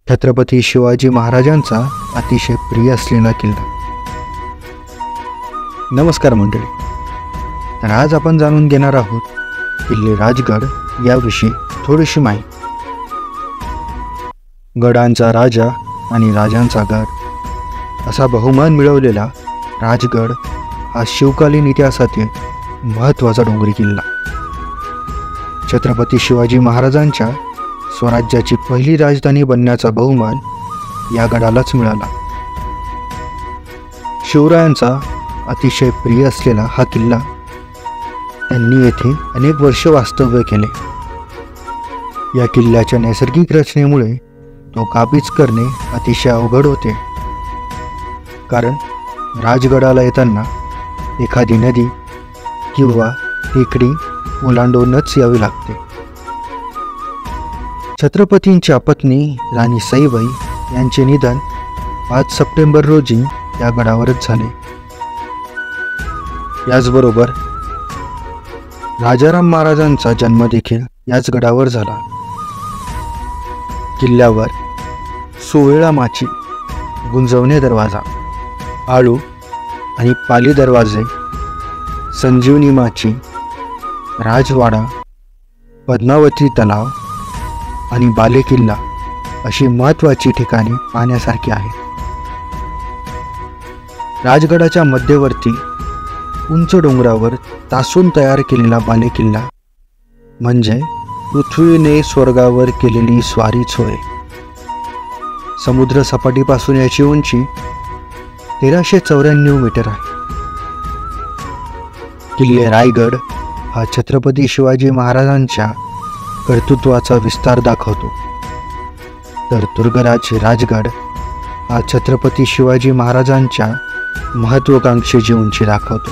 छत्रपती शिवाजी महाराजांचा अतिशय प्रिय असलेला किल्ला। नमस्कार मंडळी, तर आज आपण जाणून घेणार आहोत किल्ले राजगड याविषयी थोडीशी माहिती। गडांचा राजा आणि राजांचा गड असा बहुमान मिळवलेला राजगड हा शिवकालीन इतिहासातील महत्त्वाचा डोंगरी किल्ला। छत्रपती शिवाजी महाराजांच्या स्वराज्याची पहिली राजधानी बनण्याचा बहुमान या गडालाच मिळाला। शिवरायांचा अतिशय प्रिय असलेला हा किल्ला त्यांनी येथे अनेक वर्ष वास्तव्य केले। या किल्ल्याच्या नैसर्गिक रचनेमुळे तो काबीज करणे अतिशय अवघड होते, कारण राजगडाला येताना एखादी नदी किंवा टेकडी ओलांडूनच यावे लागते। छत्रपतींच्या पत्नी राणी सईबाई यांचे निधन 5 सप्टेंबर रोजी या गडावरच झाले। याचबरोबर राजाराम महाराजांचा जन्म देखील याच गडावर झाला। किल्ल्यावर 16 माची, गुंजवणे दरवाजा, आळू आणि पाली दरवाजे, संजीवनी माची, राजवाडा, पद्मावती तलाव आणि बालेकिल्ला अशी महत्त्वाची ठिकाणे पाहण्यासारखी आहेत। राजगडाच्या मध्यवर्ती उंच डोंगरावर तासून तयार केलेला बालेकिल्ला म्हणजे पृथ्वीने स्वर्गावर केलेली स्वारीच होय। समुद्र सपाटीपासून याची उंची 1394 मीटर आहे। किल्ले रायगड हा छत्रपती शिवाजी महाराजांच्या कर्तृत्वाचा विस्तार दाखवतो, तर दुर्गराज राजगड हा छत्रपती शिवाजी महाराजांच्या महत्त्वाकांक्षेची उंची दाखवतो।